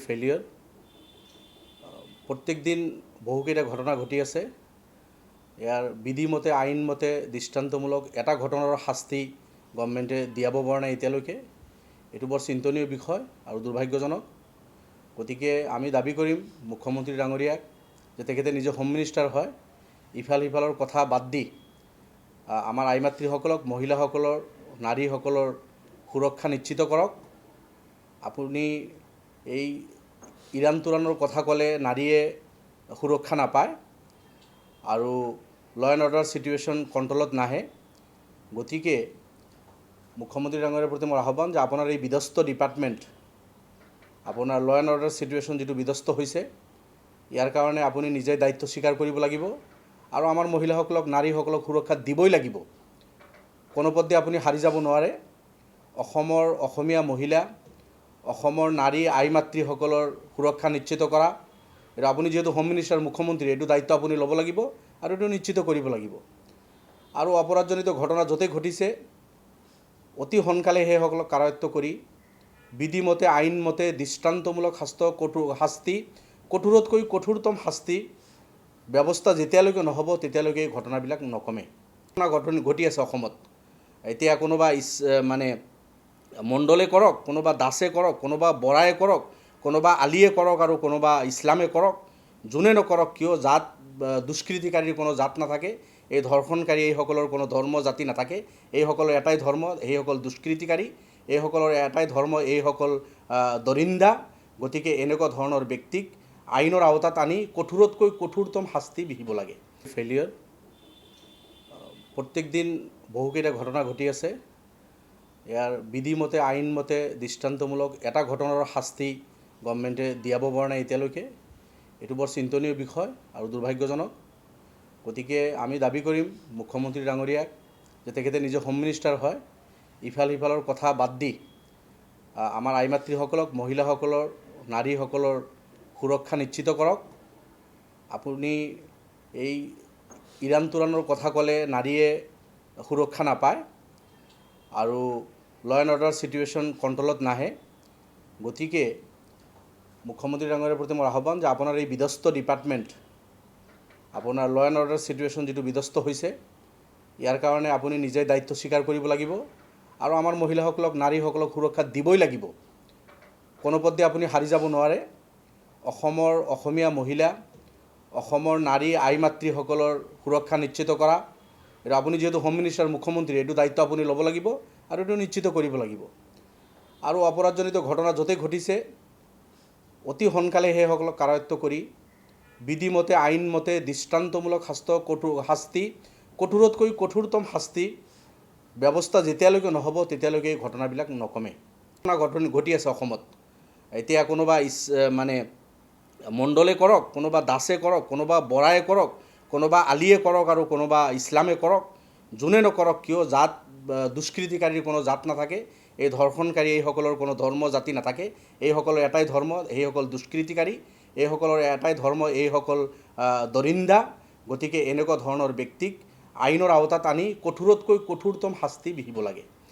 ফেলিয়ৰ প্ৰত্যেক দিন বহুকেইটা ঘটনা ঘটি আছে। ইয়াৰ বিধিমতে আইনমতে দৃষ্টান্তমূলক এটা ঘটনাৰ শাস্তি গভৰ্ণমেণ্টে দিয়াব পৰা নাই এতিয়ালৈকে। এইটো বৰ চিন্তনীয় বিষয় আৰু দুৰ্ভাগ্যজনক। গতিকে আমি দাবী কৰিম মুখ্যমন্ত্ৰী ডাঙৰীয়াক যে তেখেতে নিজে হোম মিনিষ্টাৰ হয়, ইফাল সিফালৰ কথা বাদ দি আমাৰ আই মাতৃসকলক, মহিলাসকলৰ, নাৰীসকলৰ সুৰক্ষা নিশ্চিত কৰক। আপুনি এই ইৰাণ তুৰাণৰ কথা ক'লে নাৰীয়ে সুৰক্ষা নাপায় আৰু ল এণ্ড অৰ্ডাৰ চিটুৱেশ্যন কণ্ট্ৰলত নাহে। গতিকে মুখ্যমন্ত্ৰী ডাঙৰীয়াৰ প্ৰতি মোৰ আহ্বান যে আপোনাৰ এই বিধ্বস্ত ডিপাৰ্টমেণ্ট, আপোনাৰ ল এণ্ড অৰ্ডাৰ চিটুৱেশ্যন যিটো বিধ্বস্ত হৈছে, ইয়াৰ কাৰণে আপুনি নিজে দায়িত্ব স্বীকাৰ কৰিব লাগিব আৰু আমাৰ মহিলাসকলক, নাৰীসকলক সুৰক্ষা দিবই লাগিব। কোনোপধ্যে আপুনি হাৰি যাব নোৱাৰে। অসমৰ অসমীয়া মহিলা, অসমৰ নাৰী আই মাতৃসকলৰ সুৰক্ষা নিশ্চিত কৰা, এইটো আপুনি যিহেতু হোম মিনিষ্টাৰ, মুখ্যমন্ত্ৰী, এইটো দায়িত্ব আপুনি ল'ব লাগিব আৰু এইটো নিশ্চিত কৰিব লাগিব। আৰু অপৰাধজনিত ঘটনা য'তে ঘটিছে অতি সোনকালে সেইসকলক কাৰায়ত্ব কৰি বিধিমতে আইনমতে দৃষ্টান্তমূলক শাস্তি, কঠোৰতকৈ কঠোৰতম শাস্তি ব্যৱস্থা যেতিয়ালৈকে নহ'ব তেতিয়ালৈকে এই ঘটনাবিলাক নকমে। ঘটনা ঘটি আছে অসমত। এতিয়া কোনোবা মণ্ডলে কৰক, কোনোবা দাসে কৰক, কোনোবা বৰাই কৰক, কোনোবা আলিয়ে কৰক আৰু কোনোবা ইছলামে কৰক, যোনে নকৰক কিয়, জাত দুষ্কৃতিকাৰীৰ কোনো জাত নাথাকে, এই ধৰ্ষণকাৰী এইসকলৰ কোনো ধৰ্ম জাতি নাথাকে। এইসকলৰ এটাই ধৰ্ম, এইসকল দুষ্কৃতিকাৰী, এইসকলৰ এটাই ধৰ্ম, এইসকল দৰিন্দা। গতিকে এনেকুৱা ধৰণৰ ব্যক্তিক আইনৰ আওতাত আনি কঠোৰতকৈ কঠোৰতম শাস্তি বিহিব লাগে। ফেলিয়ৰ প্ৰত্যেক দিন বহুকেইটা ঘটনা ঘটি আছে। ইয়াৰ বিধিমতে আইনমতে দৃষ্টান্তমূলক এটা ঘটনাৰ শাস্তি গভৰ্ণমেণ্টে দিয়াব পৰা নাই এতিয়ালৈকে। এইটো বৰ চিন্তনীয় বিষয় আৰু দুৰ্ভাগ্যজনক। গতিকে আমি দাবী কৰিম মুখ্যমন্ত্ৰী ডাঙৰীয়াক যে তেখেতে নিজে হোম মিনিষ্টাৰ হয়, ইফাল সিফালৰ কথা বাদ দি আমাৰ আই মাতৃসকলক, মহিলাসকলৰ, নাৰীসকলৰ সুৰক্ষা নিশ্চিত কৰক। আপুনি এই ইৰাণ তুৰাণৰ কথা ক'লে নাৰীয়ে সুৰক্ষা নাপায় আৰু ল এণ্ড অৰ্ডাৰ চিটুৱেশ্যন কণ্ট্ৰলত নাহে। গতিকে মুখ্যমন্ত্ৰী ডাঙৰীয়াৰ প্ৰতি মোৰ আহ্বান যে আপোনাৰ এই বিধ্বস্ত ডিপাৰ্টমেণ্ট, আপোনাৰ ল এণ্ড অৰ্ডাৰ চিটুৱেশ্যন যিটো বিধ্বস্ত হৈছে, ইয়াৰ কাৰণে আপুনি নিজে দায়িত্ব স্বীকাৰ কৰিব লাগিব আৰু আমাৰ মহিলাসকলক, নাৰীসকলক সুৰক্ষা দিবই লাগিব। কোনোপধ্যে আপুনি হাৰি যাব নোৱাৰে। অসমৰ অসমীয়া মহিলা, অসমৰ নাৰী আই মাতৃসকলৰ সুৰক্ষা নিশ্চিত কৰা, এইটো আপুনি যিহেতু হোম মিনিষ্টাৰ, মুখ্যমন্ত্ৰী, এইটো দায়িত্ব আপুনি ল'ব লাগিব আৰু এইটো নিশ্চিত কৰিব লাগিব। আৰু অপৰাধজনিত ঘটনা য'তে ঘটিছে অতি সোনকালে সেইসকলক কাৰায়ত্ব কৰি বিধিমতে আইনমতে দৃষ্টান্তমূলক শাস্তি, কঠোৰতকৈ কঠোৰতম শাস্তি ব্যৱস্থা যেতিয়ালৈকে নহ'ব তেতিয়ালৈকে এই ঘটনাবিলাক নকমে। ঘটনা ঘটি আছে অসমত। এতিয়া কোনোবা মণ্ডলে কৰক, কোনোবা দাসে কৰক, কোনোবা বৰাই কৰক, কোনোবা আলিয়ে কৰক আৰু কোনোবা ইছলামে কৰক, যোনে নকৰক কিয়, জাত দুষ্কৃতিকাৰীৰ কোনো জাত নাথাকে, এই ধৰ্ষণকাৰী এইসকলৰ কোনো ধৰ্ম জাতি নাথাকে। এইসকলৰ এটাই ধৰ্ম, এইসকল দুষ্কৃতিকাৰী, এইসকলৰ এটাই ধৰ্ম, এইসকল দৰিন্দা। গতিকে এনেকুৱা ধৰণৰ ব্যক্তিক আইনৰ আওতাত আনি কঠোৰতকৈ কঠোৰতম শাস্তি বিহিব লাগে।